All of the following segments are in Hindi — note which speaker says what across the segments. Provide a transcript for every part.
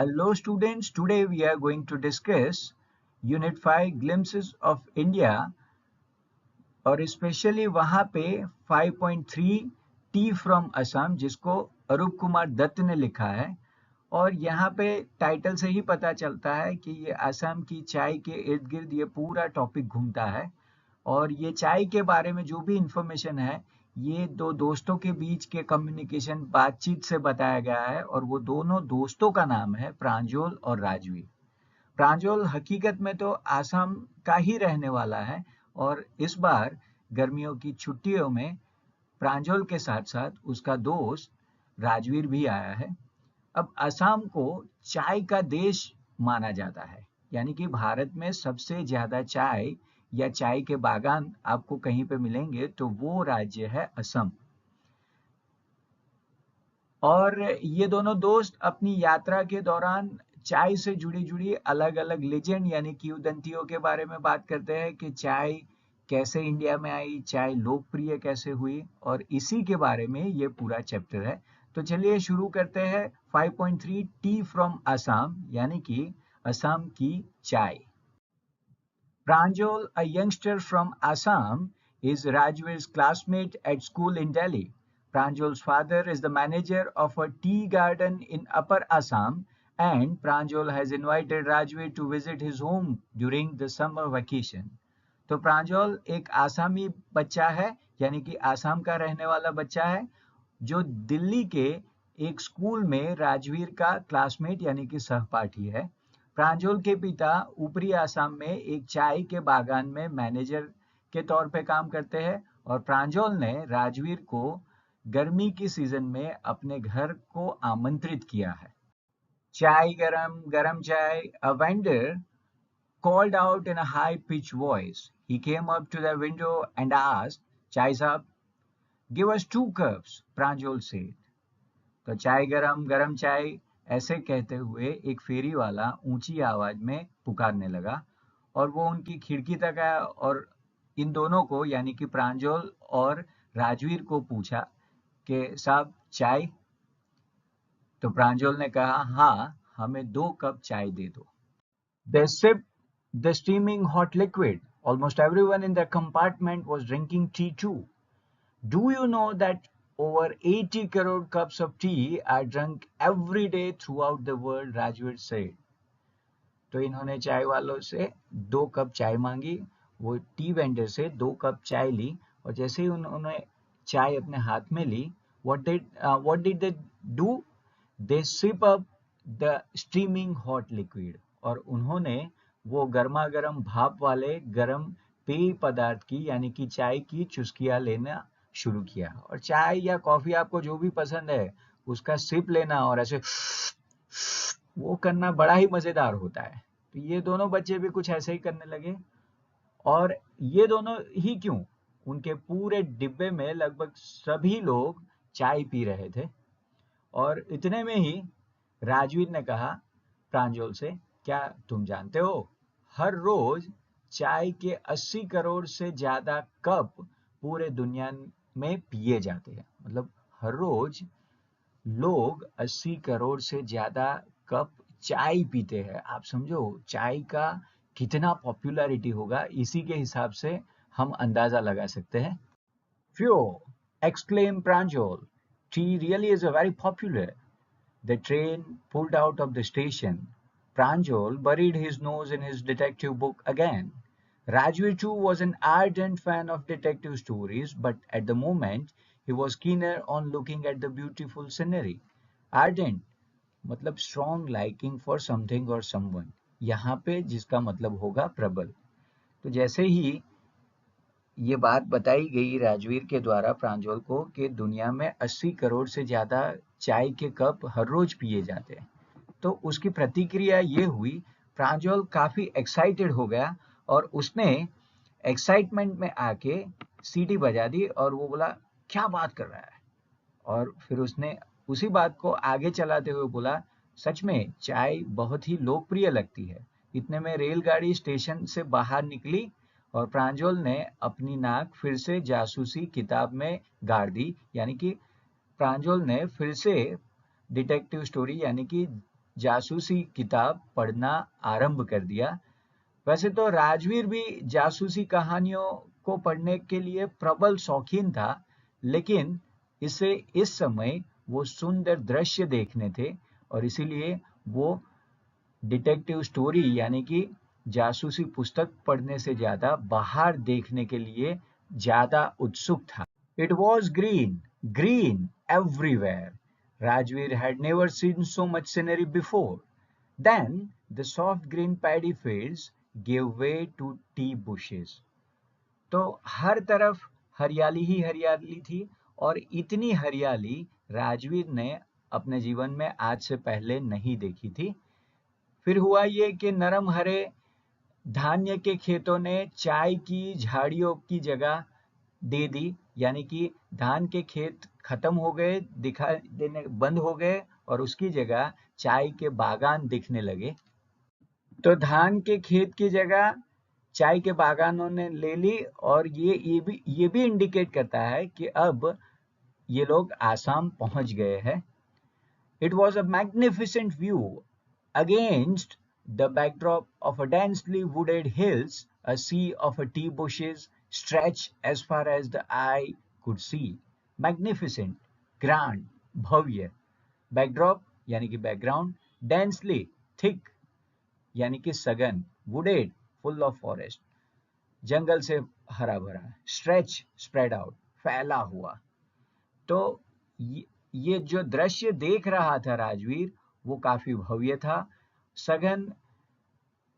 Speaker 1: Hello students, today we are going to discuss Unit 5 Glimpses of India और स्पेशली वहाँ पे 5.3 टी फ्रॉम असम जिसको अरूप कुमार दत्त ने लिखा है। और यहाँ पे टाइटल से ही पता चलता है कि ये असम की चाय के इर्द गिर्द ये पूरा टॉपिक घूमता है। और ये चाय के बारे में जो भी इंफॉर्मेशन है ये दो दोस्तों के बीच के कम्युनिकेशन बातचीत से बताया गया है और वो दोनों दोस्तों का नाम है प्रांजल और राजवीर। प्रांजल हकीकत में तो आसाम का ही रहने वाला है और इस बार गर्मियों की छुट्टियों में प्रांजल के साथ साथ उसका दोस्त राजवीर भी आया है। अब असम को चाय का देश माना जाता है, यानी कि भारत में सबसे ज्यादा चाय या चाय के बागान आपको कहीं पे मिलेंगे तो वो राज्य है असम। और ये दोनों दोस्त अपनी यात्रा के दौरान चाय से जुड़ी जुड़ी अलग अलग लेजेंड यानी किंवदंतियों के बारे में बात करते हैं कि चाय कैसे इंडिया में आई, चाय लोकप्रिय कैसे हुई, और इसी के बारे में ये पूरा चैप्टर है। तो चलिए शुरू करते हैं 5.3 टी फ्रॉम असम यानी कि असम की चाय। Pranjal, a youngster from Assam, is Rajvir's classmate at school in Delhi. Pranjal's father is the manager of a tea garden in Upper Assam, and Pranjal has invited Rajvir to visit his home during the summer vacation. तो प्रांजल एक आसामी बच्चा है, यानी कि आसाम का रहने वाला बच्चा है जो दिल्ली के एक स्कूल में राजवीर का क्लासमेट यानी कि सहपाठी है। प्रांजल के पिता ऊपरी आसाम में एक चाय के बागान में मैनेजर के तौर पे काम करते हैं और प्रांजल ने राजवीर को गर्मी की सीजन में अपने घर को आमंत्रित किया है। चाय गरम, गरम चाय, a vendor called out in a high-pitched voice. He came up to the window and asked, "Chai साहब, give us 2 cups," प्रांजल said. तो चाय गरम, गरम चाय ऐसे कहते हुए एक फेरी वाला ऊंची आवाज में पुकारने लगा और वो उनकी खिड़की तक आया और इन दोनों को यानी कि प्रांजल और राजवीर को पूछा कि साहब चाय। तो प्रांजल ने कहा हाँ, हमें 2 कप चाय दे दो। They sipped the steaming hot liquid. Almost everyone in the compartment was drinking tea too. Do you know that over 80 crore cups of tea are drunk every day throughout the world, Rajveer said. तो इन्होंने चाय वालों से 2 कप चाय मांगी, वो टी वेंडर से 2 कप चाय ली और जैसे ही उन्होंने चाय अपने हाथ में ली, what did they do? They sip up the steaming hot liquid. और उन्होंने वो गर्मा गर्म भाप वाले गर्म पेय पदार्थ की यानी कि चाय की चुस्कियां लेना शुरू किया। और चाय या कॉफी आपको जो भी पसंद है उसका सिप लेना और ऐसे वो करना बड़ा ही मजेदार होता है। तो ये दोनों बच्चे भी कुछ ऐसे ही करने लगे। और ये दोनों ही क्यों, उनके पूरे डिब्बे में लगभग सभी लोग चाय पी रहे थे। और इतने में ही राजवीर ने कहा प्रांजल से, क्या तुम जानते हो हर रोज चाय के 80 करोड़ से ज्यादा कप पूरे दुनिया में पिए जाते हैं। मतलब हर रोज लोग 80 करोड़ से ज्यादा कप चाय पीते हैं। आप समझो चाय का कितना पॉपुलैरिटी होगा, इसी के हिसाब से हम अंदाजा लगा सकते हैं। Phew! Exclaimed Pranjal. Tea really is a very popular. The train pulled out of the station. Pranjal buried his nose in his detective book again. Rajveer too was an ardent fan of detective stories, but at the moment he was keener on looking at the beautiful scenery. Ardent मतलब strong liking for something or someone, यहाँ पे जिसका मतलब होगा प्रबल। तो जैसे ही ये बात बताई गई राजवीर के द्वारा प्रांजल को कि दुनिया में 80 करोड़ से ज्यादा चाय के कप हर रोज पिए जाते हैं, तो उसकी प्रतिक्रिया ये हुई, प्रांजल काफी एक्साइटेड हो गया और उसने एक्साइटमेंट में आके सीटी बजा दी और वो बोला क्या बात कर रहा है। और फिर उसने उसी बात को आगे चलाते हुए बोला, सच में चाय बहुत ही लोकप्रिय लगती है। इतने में रेलगाड़ी स्टेशन से बाहर निकली और प्रांजल ने अपनी नाक फिर से जासूसी किताब में गाड़ दी, यानी कि प्रांजल ने फिर से डिटेक्टिव स्टोरी यानी कि जासूसी किताब पढ़ना आरंभ कर दिया। वैसे तो राजवीर भी जासूसी कहानियों को पढ़ने के लिए प्रबल शौकीन था, लेकिन इसे इस समय वो सुंदर दृश्य देखने थे और इसीलिए वो डिटेक्टिव स्टोरी यानी कि जासूसी पुस्तक पढ़ने से ज्यादा बाहर देखने के लिए ज्यादा उत्सुक था। It was green, green everywhere. Rajveer had never seen so much scenery before. Then the soft green paddy fields gave way to tea bushes. तो हर तरफ हरियाली ही हरियाली थी और इतनी हरियाली राजवीर ने अपने जीवन में आज से पहले नहीं देखी थी। फिर हुआ ये कि नरम हरे धान्य के खेतों ने चाय की झाड़ियों की जगह दे दी, यानी कि धान के खेत खत्म हो गए, दिखाई देने बंद हो गए और उसकी जगह चाय के बागान दिखने लगे। तो धान के खेत की जगह चाय के बागानों ने ले ली और ये भी इंडिकेट करता है कि अब ये लोग आसाम पहुंच गए हैं। It was a magnificent view. Against the backdrop of a densely wooded hills, a sea of tea bushes stretched as far as the eye could see. Magnificent, grand, Bhavya. Backdrop यानी कि background, densely, thick यानी कि सघन, wooded, full of forest. जंगल से हरा भरा, stretch, spread out, फैला हुआ. तो ये जो दृश्य देख रहा था राजवीर, वो काफी भव्य था। सघन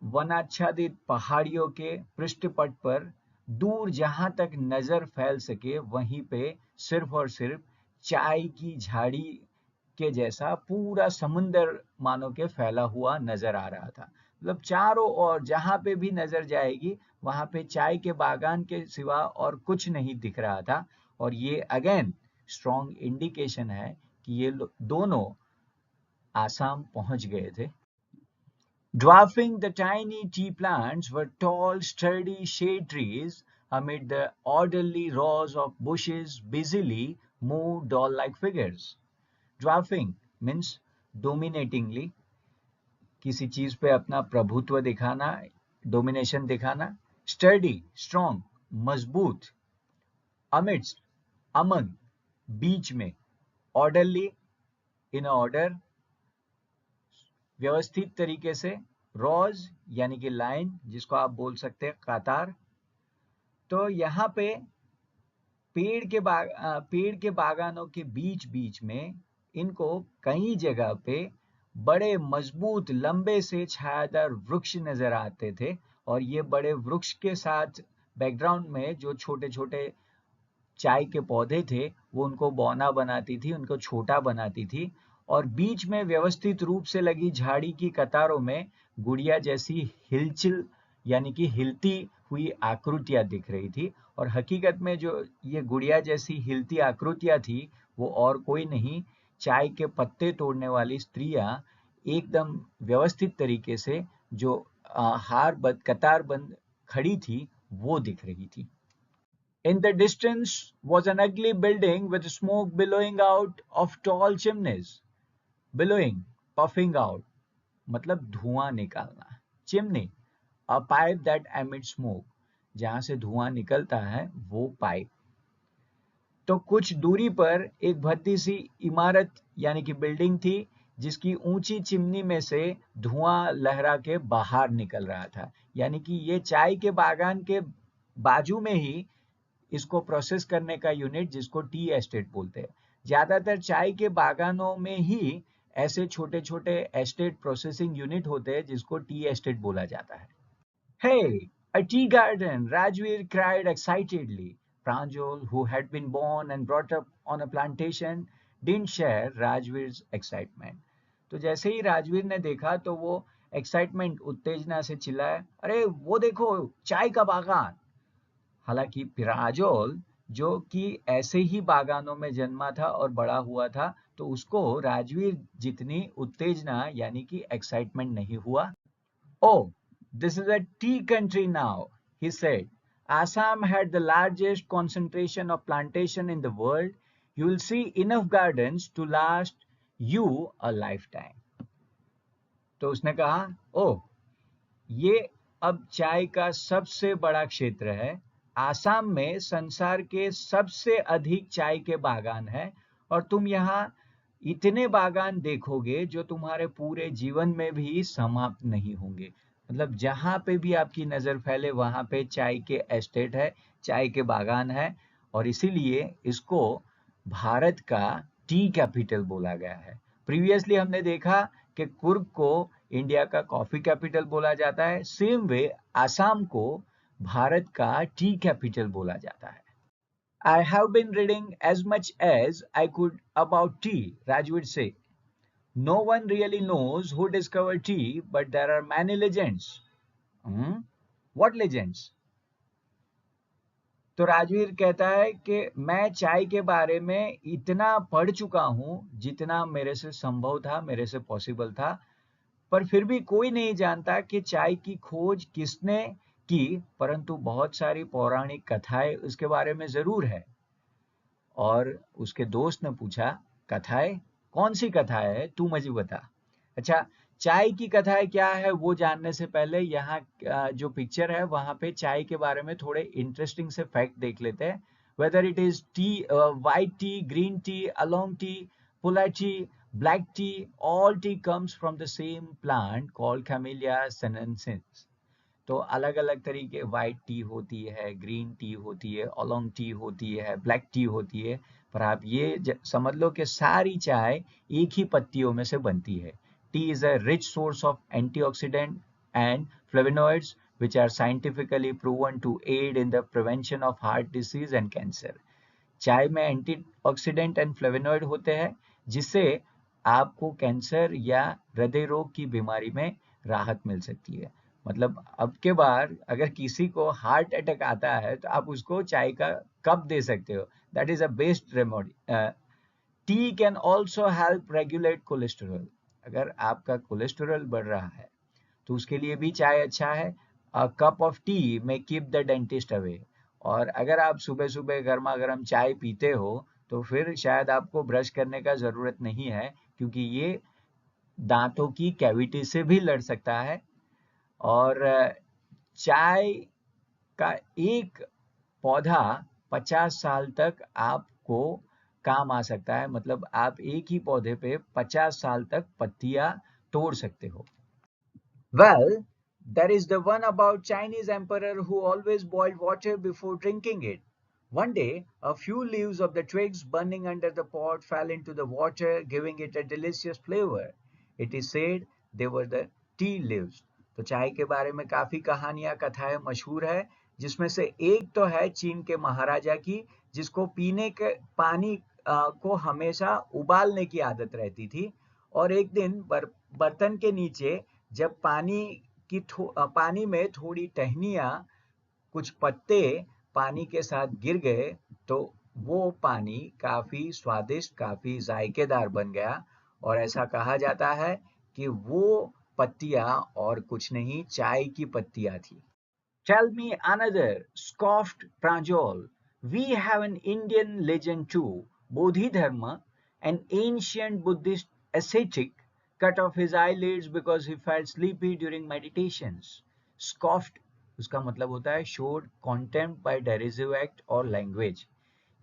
Speaker 1: वनाच्छादित पहाड़ियों के पृष्ठपट पर दूर जहां तक नजर फैल सके वहीं पे सिर्फ और सिर्फ चाय की झाड़ी के जैसा पूरा समुंदर मानो के फैला हुआ नजर आ रहा था। मतलब चारों ओर जहां पे भी नजर जाएगी वहां पे चाय के बागान के सिवा और कुछ नहीं दिख रहा था। और ये अगेन स्ट्रॉन्ग इंडिकेशन है कि ये दोनों आसाम पहुंच गए थे। Dwarfing the tiny tea plants were tall, sturdy shade trees amid the orderly rows of bushes busily moved doll-like figures. Dwarfing means dominatingly, किसी चीज पे अपना प्रभुत्व दिखाना, डोमिनेशन दिखाना। Sturdy, strong, मजबूत। Amidst, among, बीच में। Orderly, in order, व्यवस्थित तरीके से। रोज यानी कि लाइन, जिसको आप बोल सकते हैं कतार। तो यहाँ पे पेड़ के बागानों के बीच बीच में इनको कई जगह पे बड़े मजबूत लंबे से छायादार वृक्ष नजर आते थे और ये बड़े वृक्ष के साथ बैकग्राउंड में जो छोटे छोटे चाय के पौधे थे वो उनको बौना बनाती थी, उनको छोटा बनाती थी। और बीच में व्यवस्थित रूप से लगी झाड़ी की कतारों में गुड़िया जैसी हिलचिल यानी कि हिलती हुई आकृतियां दिख रही थी। और हकीकत में जो ये गुड़िया जैसी हिलती आकृतियां थी वो और कोई नहीं, चाय के पत्ते तोड़ने वाली स्त्रियां एकदम व्यवस्थित तरीके से जो कतार बंद खड़ी थी वो दिख रही थी। In the distance was an ugly building with smoke billowing out of tall chimneys. Billowing, puffing out, मतलब धुआं निकालना। Chimney, a pipe that emits smoke. जहां से धुआं निकलता है वो पाइप। तो कुछ दूरी पर एक भद्दी सी इमारत यानी कि बिल्डिंग थी जिसकी ऊंची चिमनी में से धुआं लहरा के बाहर निकल रहा था। यानी कि ये चाय के बागान के बाजू में ही इसको प्रोसेस करने का यूनिट जिसको टी एस्टेट बोलते हैं। ज्यादातर चाय के बागानों में ही ऐसे छोटे छोटे एस्टेट प्रोसेसिंग यूनिट होते हैं जिसको टी एस्टेट बोला जाता है। Hey, a tea garden! Rajveer cried excitedly. Pranjal, who had been born and brought up on a plantation, didn't share Rajveer's excitement. तो जैसे ही राजवीर ने देखा तो वो एक्साइटमेंट उत्तेजना से चिल्लाया, अरे वो देखो चाय का बागान। हालांकि पिराजोल जो कि ऐसे ही बागानों में जन्मा था और बड़ा हुआ था तो उसको राजवीर जितनी उत्तेजना यानी कि एक्साइटमेंट नहीं हुआ। Oh, this is a tea country now, he said. Assam had the largest concentration of plantation in the world. You will see enough gardens to last you a lifetime. तो उसने कहा, ओह, ये अब चाय का सबसे बड़ा क्षेत्र है। आसाम में संसार के सबसे अधिक चाय के बागान हैं और तुम यहाँ इतने बागान देखोगे जो तुम्हारे पूरे जीवन में भी समाप्त नहीं होंगे। मतलब जहाँ पे भी आपकी नज़र फैले वहाँ पे चाय के एस्टेट है, चाय के बागान है और इसीलिए इसको भारत का टी कैपिटल बोला गया है। प्रीवियसली हमने देखा कि कुर्ग को इंडिया का कॉफी कैपिटल बोला जाता है, सेम वे आसाम को भारत का टी कैपिटल बोला जाता है। I have been reading as much as I could about tea, Raj would say. No one really knows who discovered tea, but there are many legends. Hmm? What legends? तो राजवीर कहता है कि मैं चाय के बारे में इतना पढ़ चुका हूँ जितना मेरे से संभव था, मेरे से पॉसिबल था, पर फिर भी कोई नहीं जानता कि चाय की खोज किसने की, परंतु बहुत सारी पौराणिक कथाएं उसके बारे में जरूर है। और उसके दोस्त ने पूछा, कथाएं? कौन सी कथाएं है, तू मुझे बता। अच्छा, चाय की कथाएं क्या है वो जानने से पहले यहाँ जो पिक्चर है वहां पे चाय के बारे में थोड़े इंटरेस्टिंग से फैक्ट देख लेते हैं। Whether it is tea, white tea, green tea, oolong tea, पुला tea, black tea, all tea comes from the same plant called Camellia sinensis. तो अलग अलग तरीके, वाइट टी होती है, ग्रीन टी होती है, ओलोंग टी होती है, ब्लैक टी होती है, पर आप ये समझ लो कि सारी चाय एक ही पत्तियों में से बनती है। T is a rich source of antioxidant and flavonoids which are scientifically proven to aid in the prevention of heart disease and cancer. चाय में एंटीऑक्सीडेंट एंड फ्लेवोनॉइड होते हैं जिससे आपको कैंसर या हृदय रोग की बीमारी में राहत मिल सकती है। मतलब अब के बार अगर किसी को हार्ट अटैक आता है तो आप उसको चाय का कप दे सकते हो। That is a best remedy. T can also help regulate cholesterol. अगर आपका कोलेस्ट्रॉल बढ़ रहा है तो उसके लिए भी चाय अच्छा है। अ कप ऑफ टी में कीप द डेंटिस्ट अवे। और अगर आप सुबह सुबह गर्मा गर्म चाय पीते हो तो फिर शायद आपको ब्रश करने का जरूरत नहीं है, क्योंकि ये दांतों की कैविटी से भी लड़ सकता है। और चाय का एक पौधा 50 साल तक आपको काम आ सकता है। मतलब आप एक ही पौधे पे 50 साल तक पत्तियां तोड़ सकते हो। Well, there is the one about Chinese emperor who always boiled water before drinking it. One day, a few leaves of the twigs burning under the pot fell into the water, giving it a delicious flavor. It is said they were the tea leaves. तो चाय के बारे में काफी कहानियां, कथाएं मशहूर है, जिसमें से एक तो है चीन के महाराजा की, जिसको पीने के पानी को हमेशा उबालने की आदत रहती थी। और एक दिन बर्तन के नीचे जब पानी में थोड़ी टहनियाँ, कुछ पत्ते पानी के साथ गिर गए तो वो पानी काफी स्वादिष्ट, काफी जायकेदार बन गया। और ऐसा कहा जाता है कि वो पत्तियां और कुछ नहीं, चाय की पत्तियां थी। Tell me another, scoffed Pranjal. We have an Indian legend too. Bodhidharma, an ancient Buddhist ascetic, cut off his eyelids because he felt sleepy during meditations. Scoffed उसका मतलब होता है showed contempt by derisive act or language,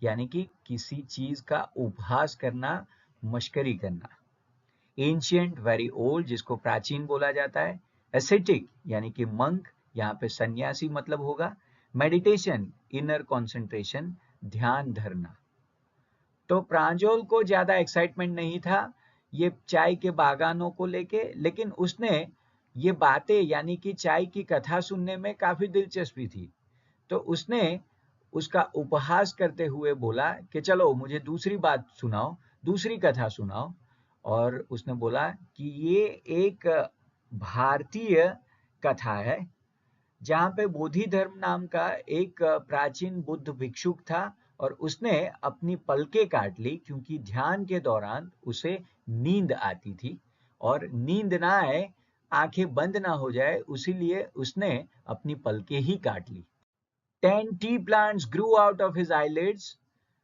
Speaker 1: यानी कि किसी चीज का उपहास करना, मश्करी करना। एंशियंट वेरी ओल्ड, जिसको प्राचीन बोला जाता है। एसेटिक यानी कि मंक, यहाँ पे सन्यासी मतलब होगा। मेडिटेशन इनर कंसंट्रेशन, ध्यान धरना। तो प्रांजल को ज्यादा एक्साइटमेंट नहीं था ये चाय के बागानों को लेके, लेकिन उसने ये बातें यानी कि चाय की कथा सुनने में काफी दिलचस्पी थी। तो उसने उसका उपहास करते हुए बोला कि चलो मुझे दूसरी बात सुनाओ, दूसरी कथा सुनाओ। और उसने बोला कि ये एक भारतीय कथा है जहाँ पे बोधि धर्म नाम का एक प्राचीन बुद्ध भिक्षुक था और उसने अपनी पलकें काट ली क्योंकि ध्यान के दौरान उसे नींद आती थी और नींद ना आए, आंखें बंद ना हो जाए, उसीलिए उसने अपनी पलकें ही काट ली। 10 tea plants grew out of his eyelids.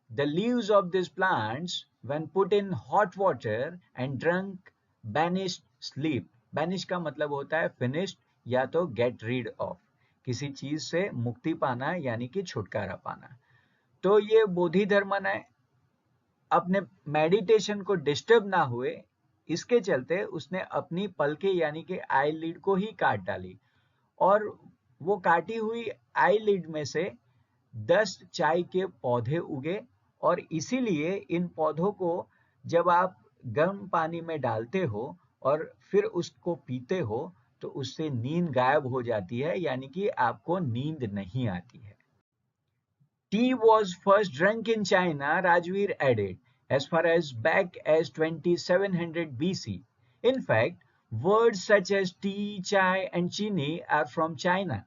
Speaker 1: The leaves of these plants, when put in hot water and drunk, banished sleep. Banish का मतलब होता है फिनिश्ड या तो गेट रीड ऑफ, किसी चीज से मुक्ति पाना यानी कि छुटकारा पाना। तो ये बोधि धर्म ने अपने मेडिटेशन को डिस्टर्ब ना हुए, इसके चलते उसने अपनी पलके यानी कि आई लिड को ही काट डाली, और वो काटी हुई आई लिड में से 10 चाय के पौधे उगे, और इसीलिए इन पौधों को जब आप गर्म पानी में डालते हो और फिर उसको पीते हो तो उससे नींद गायब हो जाती है, यानी कि आपको नींद नहीं आती है। Tea was first drunk in China, Rajveer added, as far as back as 2700 BC. In fact, words such as tea, chai, and chini are from China.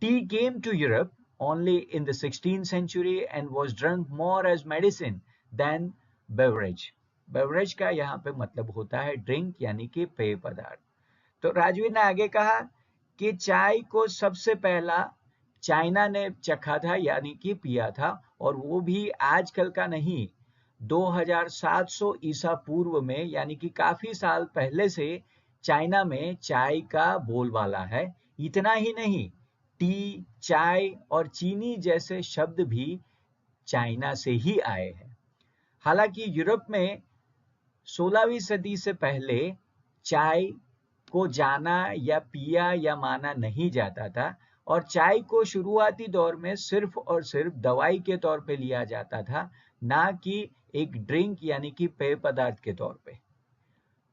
Speaker 1: Tea came to Europe only in the 16th century and was drunk more as medicine than beverage. Beverage का यहाँ पे मतलब होता है drink यानी कि पेय पदार्थ। तो राजवीर ने आगे कहा कि चाय को सबसे पहला चाइना ने चखा था यानी कि पिया था, और वो भी आजकल का नहीं, 2700 ईसा पूर्व में, यानी कि काफी साल पहले से चाइना में चाय का बोलबाला है। इतना ही नहीं, टी, चाय और चीनी जैसे शब्द भी चाइना से ही आए हैं। हालांकि यूरोप में 16वीं सदी से पहले चाय को जाना या पिया या माना नहीं जाता था, और चाय को शुरुआती दौर में सिर्फ और सिर्फ दवाई के तौर पे लिया जाता था, ना कि एक ड्रिंक यानी कि पेय पदार्थ के तौर पे।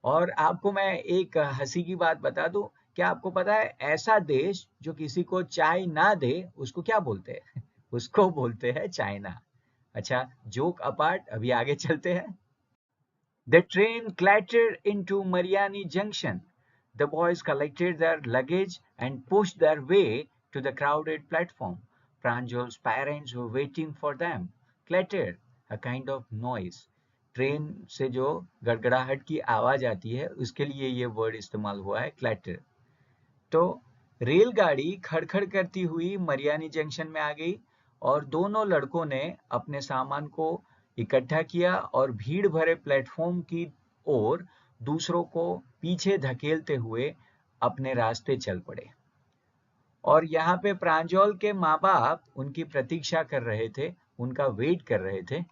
Speaker 1: और आपको मैं एक हंसी की बात बता दूं, क्या आपको पता है ऐसा देश जो किसी को चाय ना दे उसको क्या बोलते हैं? उसको बोलते हैं चाइना। अच्छा, जोक अपार्ट, अभी आगे चलते हैं। The train clattered into Mariani Junction. The boys collected their luggage and pushed their way to the crowded platform. Pranjal's parents were waiting for them. Clattered, a kind of noise. Train से जो गड़गड़ाहट की आवाज आती है उसके लिए ये वर्ड इस्तेमाल हुआ है, क्लैटर। तो रेलगाड़ी खड़खड़ करती हुई मरियानी जंक्शन में आ गई, और दोनों लड़कों ने अपने सामान को इकट्ठा किया और भीड़ भरे प्लेटफॉर्म की ओर दूसरों को पीछे धकेलते हुए अपने रास्ते चल पड़े। और यहाँ पे प्रांजल के माँ बाप उनकी प्रतीक्षा कर रहे थे, उनका वेट कर रहे थे।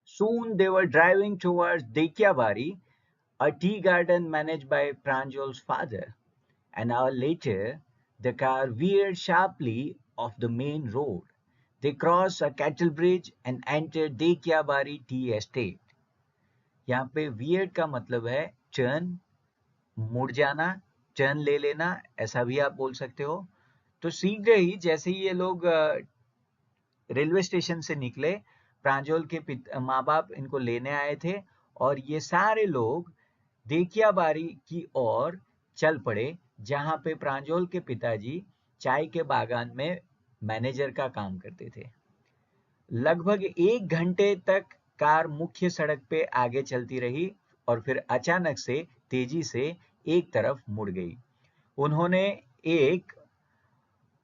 Speaker 1: Soon they were driving towards Dekiabari, a tea garden managed by Pranjal's father. An hour later, the car veered sharply off the main road. They crossed a cattle bridge and entered Dekiabari tea estate. यहाँ पे weird का मतलब है टर्न, मुड़ जाना, टर्न ले लेना, ऐसा भी आप बोल सकते हो। तो शीघ्र ही जैसे ही ये लोग रेलवे स्टेशन से निकले, प्रांजल के माँ बाप इनको लेने आए थे, और ये सारे लोग देखियाबारी की ओर चल पड़े, जहां पे प्रांजल के पिताजी चाय के बागान में मैनेजर का काम करते थे। लगभग 1 घंटे तक कार मुख्य सड़क पे आगे चलती रही और फिर अचानक से तेजी से एक तरफ मुड़ गई। उन्होंने एक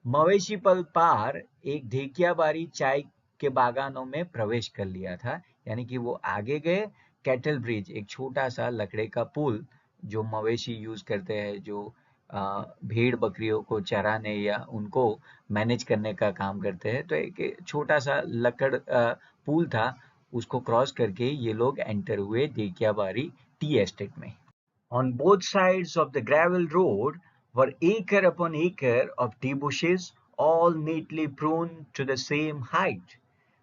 Speaker 1: मवेशी पल पार एक ढेकियाबारी चाय के बागानों में प्रवेश कर लिया था, यानी कि वो आगे गए। कैटल ब्रिज, एक छोटा सा लकड़े का पुल जो मवेशी यूज करते हैं, जो भेड़ बकरियों को चराने या उनको मैनेज करने का काम करते हैं, तो एक छोटा सा लकड़ पुल था, उसको क्रॉस करके ये लोग एंटर हुए देकियाबारी टी एस्टेट में। On both sides of the gravel road were acre upon acre of tea bushes, all neatly pruned to the same height.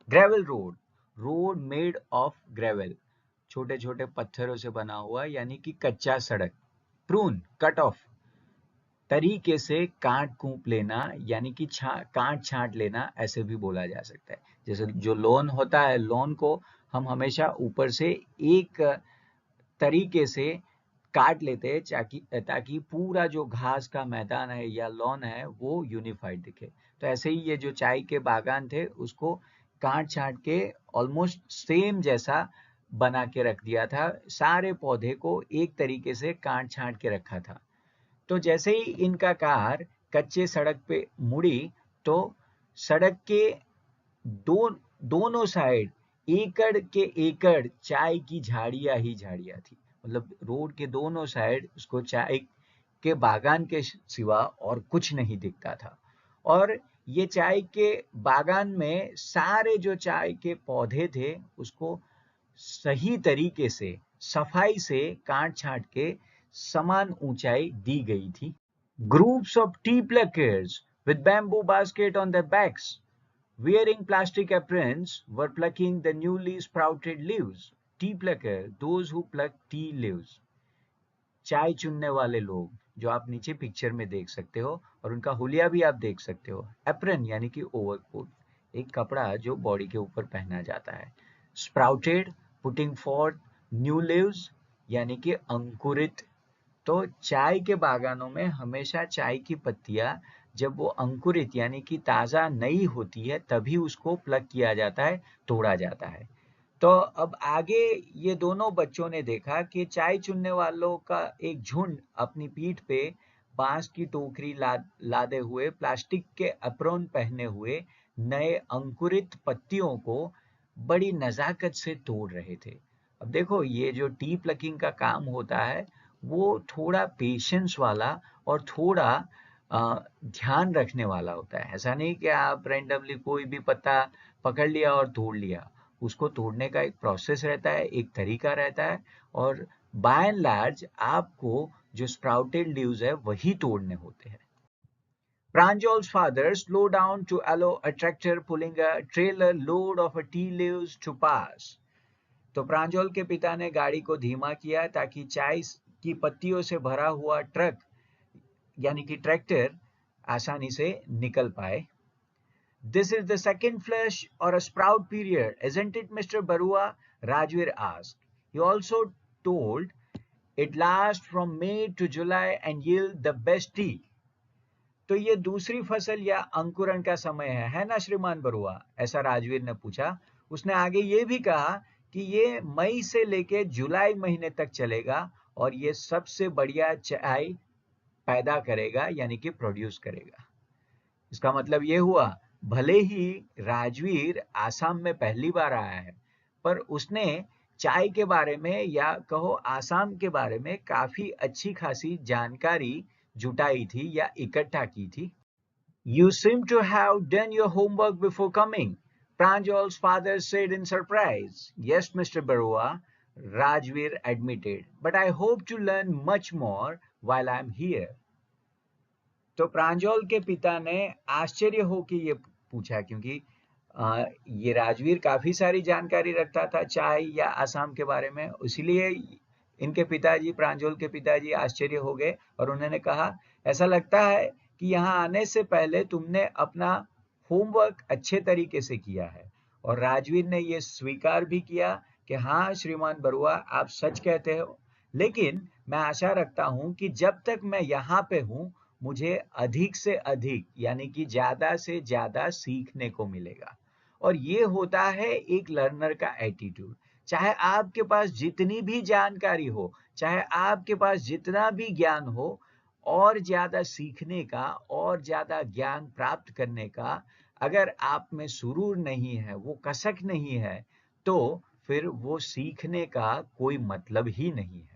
Speaker 1: Gravel road, road made of gravel, छोटे छोटे पत्थरों से बना हुआ यानी कि कच्चा सड़क। प्रून, कट ऑफ, तरीके से काट कूप लेना यानी कि काट छांट लेना, ऐसे भी बोला जा सकता है। जैसे जो लॉन होता है, लॉन को हम हमेशा ऊपर से एक तरीके से काट लेते हैं ताकि पूरा जो घास का मैदान है या लॉन है वो यूनिफाइड दिखे। तो ऐसे ही ये जो चाय के बागान थे उसको काट छाट के ऑलमोस्ट सेम जैसा बना के रख दिया था, सारे पौधे को एक तरीके से काट छाट के रखा था। तो जैसे ही इनका कार कच्चे सड़क पे मुड़ी तो सड़क के दोनों साइड एकड़ के एकड़ चाय की झाड़ियां ही झाड़ियां थी। मतलब रोड के दोनों साइड उसको चाय के बागान के सिवा और कुछ नहीं दिखता था। और ये चाय के बागान में सारे जो चाय के पौधे थे उसको सही तरीके से सफाई से काट छांट के समान ऊंचाई दी गई थी। Groups of tea pluckers with bamboo basket on their backs, wearing plastic aprons, were plucking the newly sprouted leaves. Tea plucker, those who pluck tea leaves. चाय चुनने वाले लोग जो आप नीचे पिक्चर में देख सकते हो और उनका हुलिया भी आप देख सकते हो। एप्रन यानी कि ओवरकोट, एक कपड़ा जो बॉडी के ऊपर पहना जाता है। Sprouted, putting forth new leaves यानी कि अंकुरित। तो चाय के बागानों में हमेशा चाय की पत्तियां जब वो अंकुरित यानी कि ताजा नई होती है तभी उसको प्लग किया जाता है, तोड़ा जाता है। तो अब आगे ये दोनों बच्चों ने देखा कि चाय चुनने वालों का एक झुंड अपनी पीठ पे बांस की टोकरी लादे हुए, प्लास्टिक के एप्रॉन पहने हुए नए अंकुरित पत्तियों को बड़ी नजाकत से तोड़ रहे थे। अब देखो ये जो टी प्लकिंग का काम होता है वो थोड़ा पेशेंस वाला और थोड़ा ध्यान रखने वाला होता है। ऐसा नहीं कि आप रैंडमली कोई भी पत्ता पकड़ लिया और तोड़ लिया। उसको तोड़ने का एक प्रोसेस रहता है, एक तरीका रहता है और बाय एंड लार्ज आपको जो स्प्राउटेड लीव्स है वही तोड़ने होते हैं। Pranjal's father slowed down to allow a tractor pulling a trailer load of tea leaves to pass. तो प्रांजल के पिता ने गाड़ी को धीमा किया ताकि चाय की पत्तियों से भरा हुआ ट्रक यानी कि ट्रैक्टर आसानी से निकल पाए। This is the second flush or a sprout period, isn't it, Mr. Barua? Rajveer asked. He also told it lasts from May to July and yield the best tea. तो ये दूसरी फसल या अंकुरण का समय है ना श्रीमान बरुआ? ऐसा राजवीर ने पूछा। उसने आगे ये भी कहा कि ये मई से लेके जुलाई महीने तक चलेगा और ये सबसे बढ़िया चाय पैदा करेगा यानी कि प्रोड्यूस करेगा। इसका मतलब ये हुआ भले ही राजवीर आसाम में पहली बार आया है पर उसने चाय के बारे में या कहो आसाम के बारे में काफी अच्छी खासी जानकारी जुटाई थी या इकट्ठा की थी। You seem to have done your homework before coming, Pranjal's father said in surprise. Yes, Mr. Barua, Rajveer admitted, but I hope to learn much more while I'm here. तो प्रांजल के पिता ने आश्चर्य हो के ये पूछा क्योंकि ये राजवीर काफी सारी जानकारी रखता था चाय या आसाम के बारे में, इसीलिए इनके पिताजी प्रांजल के पिताजी आश्चर्य हो गए और उन्होंने कहा ऐसा लगता है कि यहाँ आने से पहले तुमने अपना होमवर्क अच्छे तरीके से किया है। और राजवीर ने ये स्वीकार भी किया कि हाँ श्रीमान बरुआ आप सच कहते हो, लेकिन मैं आशा रखता हूँ कि जब तक मैं यहाँ पे हूँ मुझे अधिक से अधिक यानी कि ज्यादा से ज्यादा सीखने को मिलेगा। और ये होता है एक लर्नर का एटीट्यूड। चाहे आपके पास जितनी भी जानकारी हो, चाहे आपके पास जितना भी ज्ञान हो, और ज्यादा सीखने का और ज्यादा ज्ञान प्राप्त करने का अगर आप में सुरूर नहीं है, वो कसक नहीं है, तो फिर वो सीखने का कोई मतलब ही नहीं है।